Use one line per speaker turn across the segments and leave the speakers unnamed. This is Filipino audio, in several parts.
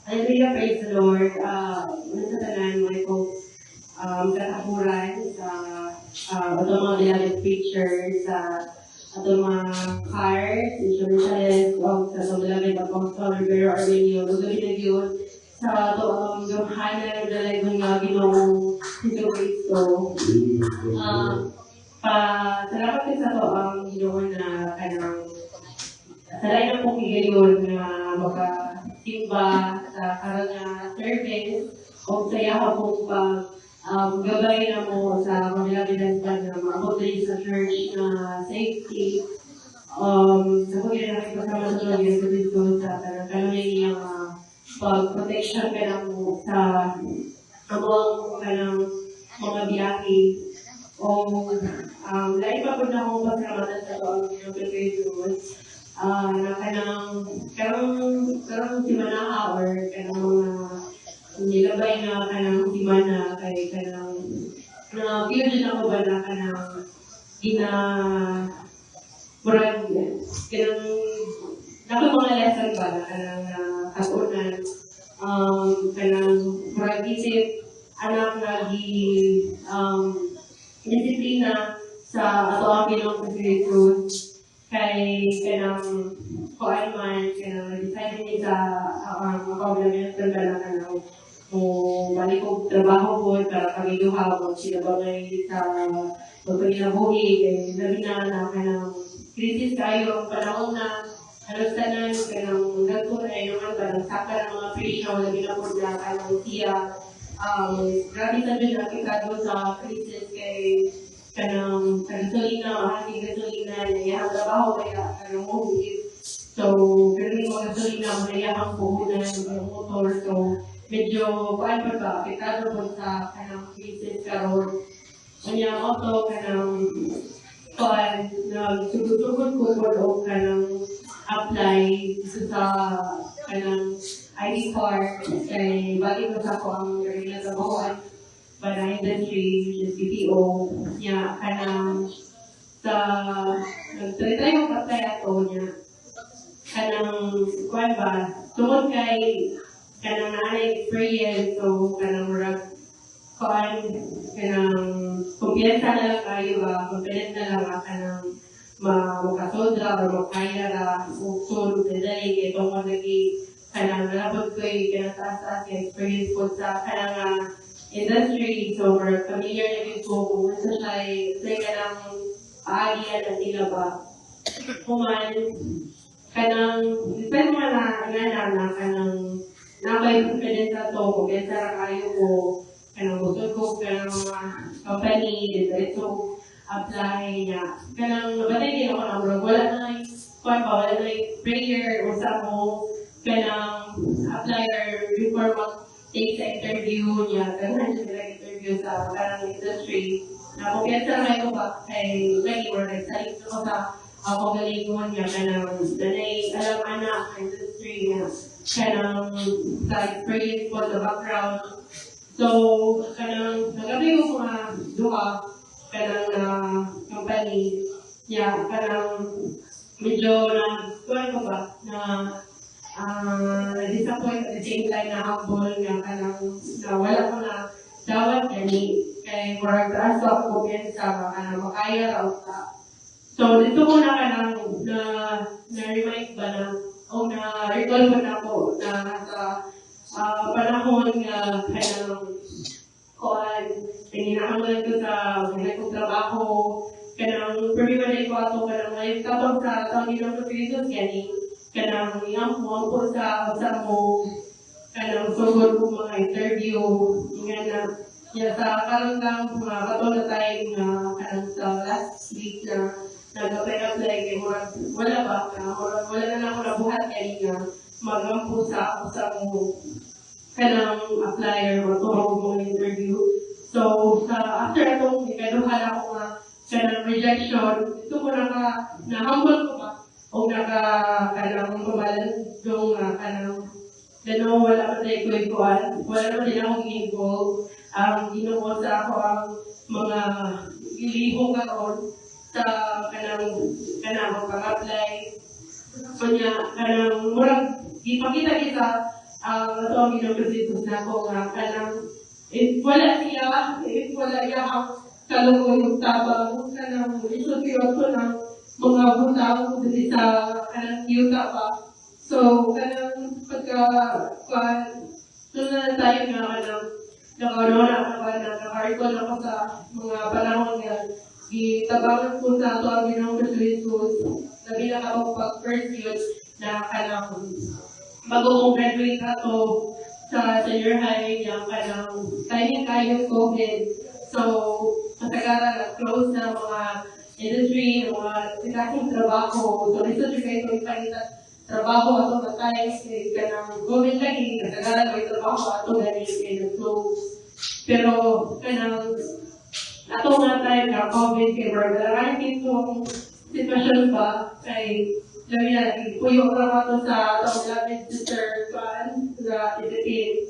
Hallelujah, praise the Lord. Una sa tanan mo ko katapuran sa atong mga beloved preachers, sa atong mga cards, insurance, o sa atong beloved Apostle Rivero Armenio, lugabi na yun sa atong gamhanan na dalay nga Ginoong Hesus Kristo. Salamat din sa ito ang Ginoon na kanang salay na pong higayon na makasimba sa karang service o saya ka pong gabay na mo sa pamilabilan pa na maabot sa church na safety. Sa pagkira na kasama sa Lord Yesu Cristo sa kanang niyang pag-protection ka na mo sa among kanang mga biyahe. Lain pa po na akong pasalamatan sa ito ang Pilipinas. Na karang simana or kanang mga nilabay na kanang simana kay kanang na feel din ako ba na kanang murag kanang nako mga lesson ba na kanang katunan kanang murag isip anak na disiplina sa ato ang Pinoong Kristo kay kanang kuan man kanang decide ni sa problem ng kanang mo balik og trabaho po para pagiguha mo sila bagay sa pagpinabuhi kay labi na kanang krisis kayo ang panahon na halos tanan kanang nagtun ay naman kanang saka ng mga presyo labi na po na kanang siya grabe sa din aplikado sa krisis kay kanang gasolina, mahal gasolina, nayahang trabaho kaya kanang mobile. So, pero yung mga gasolina, nayahang puhunan ng motor. So, medyo kuan pa ba, aplikado po sa kanang krisis karon. Kanya auto, kanang kuan, nagsugod-sugod ko po o kanang apply sa kanang ID card kay balik ko sa ko ang ginagawa para industry, which is BPO, niya kanang sa nagtalitay yung patay ato niya kanang kuan ba tungod kay kanang naanay experience so kanang murag kuan kanang kumpiyansa na lang kayo ba confident na lang kanang makasodra o makaya ra uksod dali kay tungod lagi kanang nalabot ko yung taas-taas experience po sa kanang industry, so we're familiar na yun po kung ano siya kanang paagian na sila ba. Kuman, kanang, depende mo na kanang nakay confidence na to, kung yan sa kayo ko, kanang butod ko, kanang mga company, so apply niya. Kanang nabatay din ako na wala na wala na prayer o sa mo, kanang applier before take sa interview niya, gano'n siya sila interview sa parang industry. Na kumpiyansa na ko ba kay lagi or nagsalit ko sa pagalingon niya kanang danay alam anak sa industry niya kanang sa experience po sa background. So, kanang nagabi ko mga duha kanang company niya kanang medyo kuwan ko ba na na-disappoint at the same time na humble nga kanang na wala ko na dawat kani kay murag taas ako kumpiyansa kanang makaya raw ka. So dito ko na kanang na-remind ba na o na-recall ko na ko na sa panahon nga kanang kuan tininahaman ko sa mga kong trabaho kanang permanent ko ato kanang may kapag sa taon nila sa Pilipinas yani kanang iyang mo po sa mo kanang sugod ko mga interview nga na sa karanggang mga katulad tayo nga kanang sa last week na nag-apply kay wala ba wala na ako nabuhat kay nga magampo sa mo kanang applier o turong mo interview. So sa after itong ikaduhan ako nga kanang rejection ito ko na-humble ko ba o kanang mabalan yung kanang gano'n wala pa tayo kuikuan, wala naman din akong involved. Ginoo sa ako ang mga ilihong karon sa kanang pag-apply. So niya, kanang murag ipakita kita ito ang ginagasitos na ko nga kanang if wala iya ang kalungon yung tabang kanang isotiyoto ng mga butang dito sa kanang yuta pa. So, kanang sunod na tayo nga kanang naka-recall ako sa mga panahon nga gitabangan ko sa ito ang ginong Jesus na bilang ako pag-first year na kanang bago kong graduate ako sa senior high niya kanang timing kayo COVID. So, matagalan na close na mga industry, mga sinaking trabaho. So, dito siya kayo itong panitan trabaho ato matay kanang COVID lagi, matagalan may trabaho ato gani kayo close. Pero, kanang ato nga tayo na COVID kay Barbara, itong sitwasyon pa kay labi na, puyo ka ato sa atong lapid sister Juan sa Philippine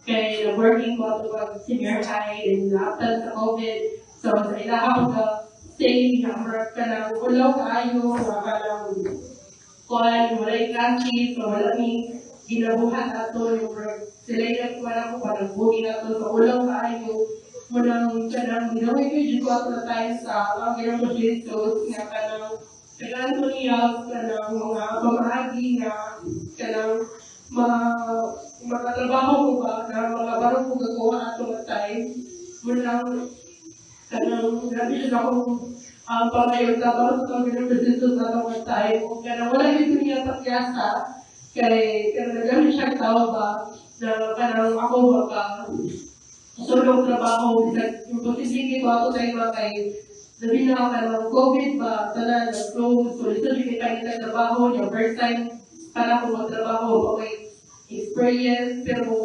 kay working ko ato pag senior high and after sa COVID. So, sa ilahang ka stay na ka ng ulaw kaayo, ka ng kuhan, wala yung classes, so wala yung ginabuhat ato yung sila yung kuhan ako, parang bugin ato sa ulaw kaayo. Munang kanang ginawin ko yung ato na tayo sa ang ginawin ko Jesus nga kanang kailangan ko niya kanang mga pamahagi nga kanang makatrabaho ko ba na mga barong ko gagawa ato na tayo. Munang kanang grabe siya akong pamayon tapos ito ang ginawin ko Jesus ato na tayo. Kanang wala yung niya takyasa kay kanang nagawin siyang tao ba na kanang ako baka sulong trabaho, yung posibleng ko ako tayo mga kay sabi na ka ng COVID ba, sana nag-close, so ito yung kita trabaho, yung first time para ko magtrabaho, okay, experience, pero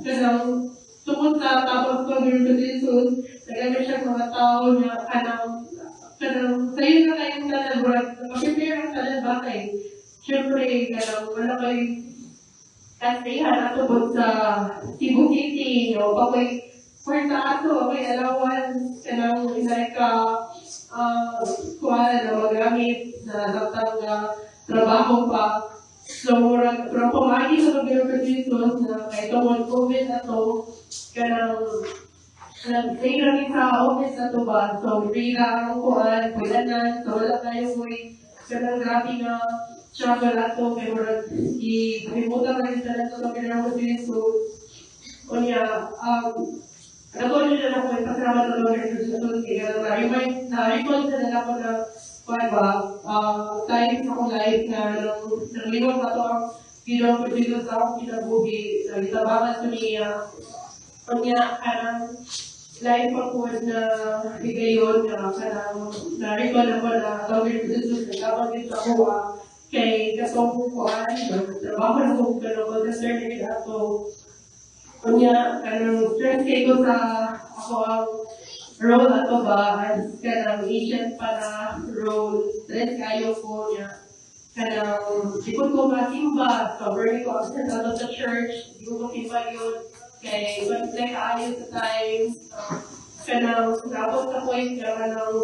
kanang tungkol sa tapos ko ng Jesus, nagagay siya mga tao na kanang sa'yo na kayong tanan, kapipira ang tanan ba kayo? Siyempre, kanang wala kayo kasi ato po sa Cebu City, no, pakoy kwarta ato, okay, allowance, kanang inay ka, kuha na magamit, na natang trabaho pa. So, pero pumagi sa pagkiro ka Jesus, na kahit tungkol COVID ato, kanang nag-stay kami sa office na to ba, so free lang ang kuhan, pwelanan, so wala tayo mo'y kanang grabe nga, struggle ato kay murag i-remote na rin talaga ito kinang ko so kunya ako nyo na ako ipasalamat na lang rin sa susunod kaya na-recall sa nila ko na kaya ba time sa akong life na nangliwag na ito ang ginawang ko dito sa akong kinabuhi na itabangan ko niya kunya kanang life ako na bigayon na kanang na-recall ako na tawagin ko dito sa kapag dito ako kay katong kuan trabaho na ko pero sa certificate ato kunya kanang stress kay ko sa ako ang role ato ba as kanang agent para role stress kayo ko niya kanang di ko masimba covering ko sa ato sa church di ko masimba yun kay conflict kaayo sa time kanang nabot sa point kanang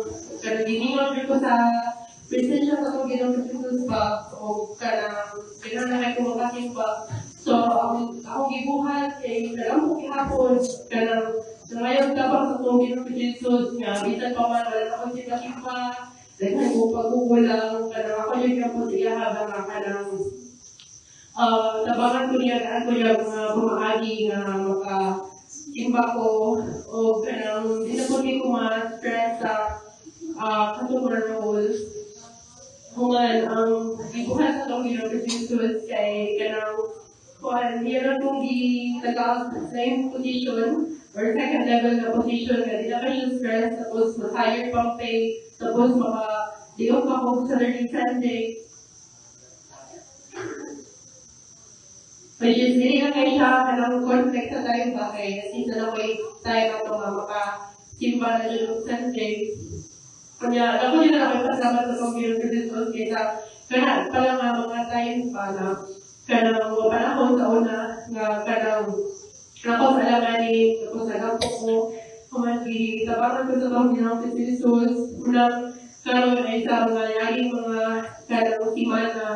giningon ko sa presensya sa akong ginawang Jesus ba, o kanang pinanahay ko makasin ba. So, akong gibuhat, kay kanang ko kihapon, kanang ngayon kapag sa akong ginawang Jesus, nga, bisan pa man, wala na akong sikasin pa, dahil ko pagkukulang, kanang ako yung kapon siya habang kanang tabangan ko niya, ako yung mga pumahagi nga makasimba ko, o kanang di na po ko ma-stress sa katutunan role. Human ang ibuhat sa itong ginawang Jesus kay kanang kuhan, meron kong taga same position or second level na position na di na siya stress tapos mas higher pang pay tapos maka-diop ako sa learning Sunday. Which is, hindi na kayo siya kanang conflict sa tayo ba kay since na way tayo ito maka-simba na learning Sunday. Kanya, ako din na napagpasabat sa itong ginawang Jesus kaysa kanang palang mga time pa na kanang mga panahon sa una nga kanang ako sa alanganin, ako sa gapo ko, kumandi, tabangan ko sa itong ginawang Jesus, unang karoon ay sa mga naging mga kanang simana,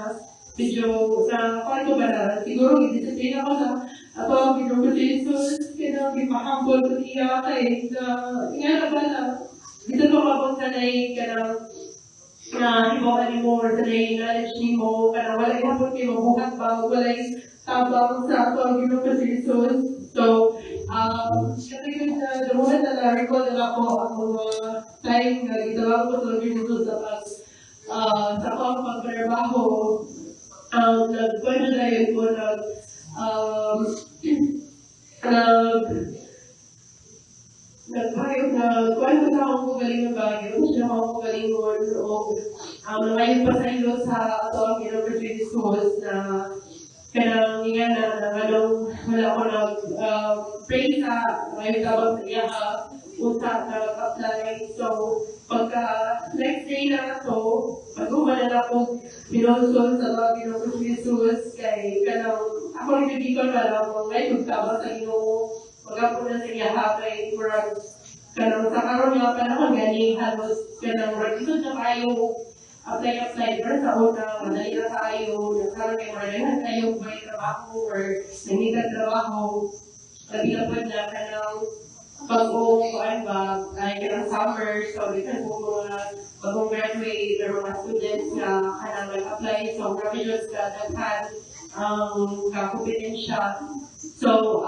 medyo sa kwarto ba na, siguro i-discipline ako sa ato ang Ginoo Jesus, kaya gipahambol ko iya kay nga na ba na, dito ko mabang sanay ka na hibawan mo or sanay knowledge ni mo, kana wala ihapon kayo mabuhat ba, wala tabang sa ato ang Ginoo Jesus. So, kasi yun na lumuhan na na-recall na ako ang mga time na gitawag ko sa Jesus sa sa akong pagtrabaho. Nagkwento na yun po nagkwento na akong magaling ng bagyo, siya akong magaling nun, o nangayon pa sa ilo sa ato ang Ginoo Jesus na kanang nga na wala ko pray sa ngayon tabang sa iya unsa nag-apply. So, pagka next day na ito, pag-uman na ako pinonsol sa mga Ginoo Jesus kay kanang ako rin bibigyan ka lang ngayon tabang sa iyo mag-apo na sa iya kay murag kanang sa karon nga panahon ganing halos kanang registered na kayo apply pero sa una madali na tayo nagkaroon kayo maranahan kayo may trabaho or nangitan trabaho nabilapod na kanang pag-uong kuan ba ay kanang summer so bisan po mga bagong graduate or mga students na kanang nag-apply so graduates ka daghan ang kakompetensya so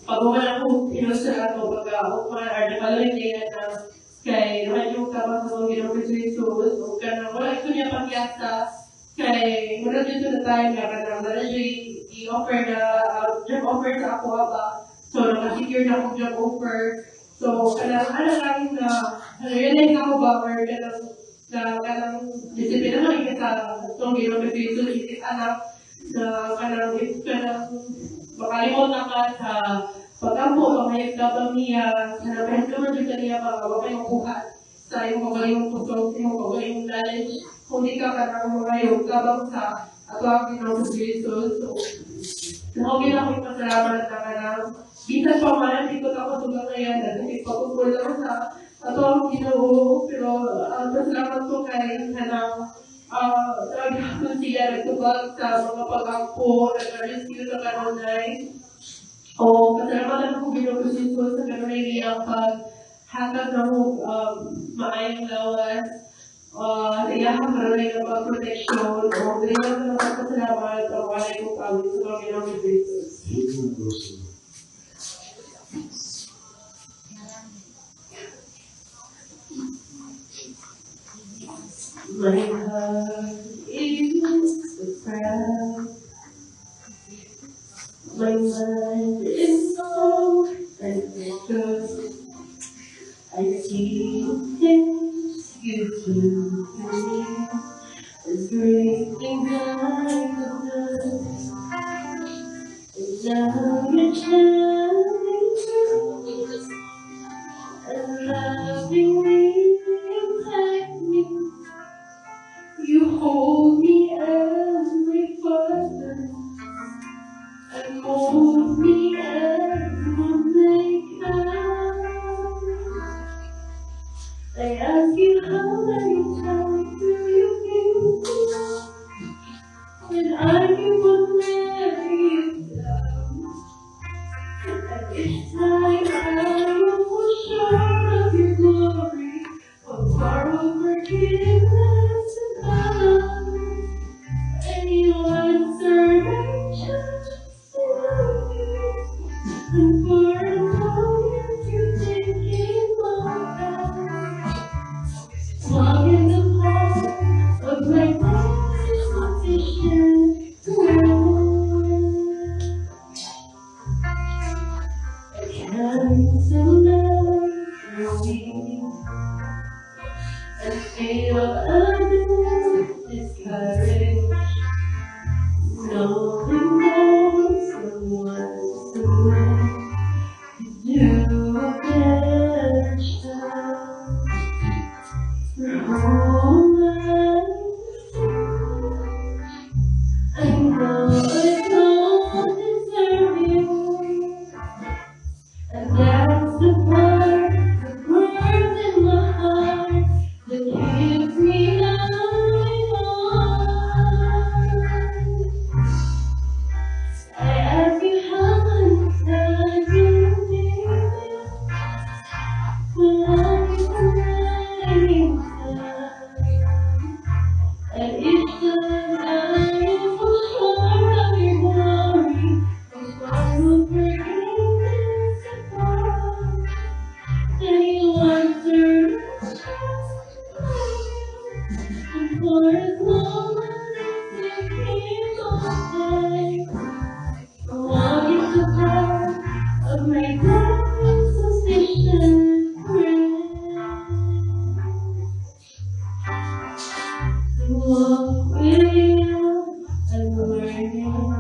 pag-uwan ako inusa ako pag-uwan or nakalawin din na kay radyo ka ba sa mga Ginoo Jesus o kanang wala ito niya pagyasa kay muna dito na tayo nga kanang wala siya i-offer na job offer sa ako ba so nakasecure na akong job offer so kanang lang na realize ako ba or kanang disiplina lang sa itong Ginoo Jesus is anak na kanang makalimot na ka sa pag-ampo, pangayag dabang niya, sanabahin ka man dyan niya para mababay makuha sa iyong magaling kusog, sa iyong magaling knowledge. Kung di ka kanang mangayog dabang sa ato ang Ginoo Jesus. So, nakawin ako yung pasalamat na kanang bisan pa man, hindi ko nakasugang ngayon at ipapupul lang sa ato ang Ginoo. Pero pasalamat ko kay kanang naghapon sila nagtubag sa mga pag-ampo, nag-rescue sa kanunay. O pasalamatan ko Ginoo Jesus sa kanunay niyang paghatag ng maayong lawas sa iyang kanunay ng pag-protection. O ganyan ko ng pasalamat ang walay kong kawin sa mga Ginoo Jesus. My heart is proud. My mind is so ambitious. I see things you do to me as breaking like the dust. And now you're telling truth and loving me, protect me. You hold me every further and mold me as one make up. I ask you how many times do you feel when I keep on letting you down? Thank you.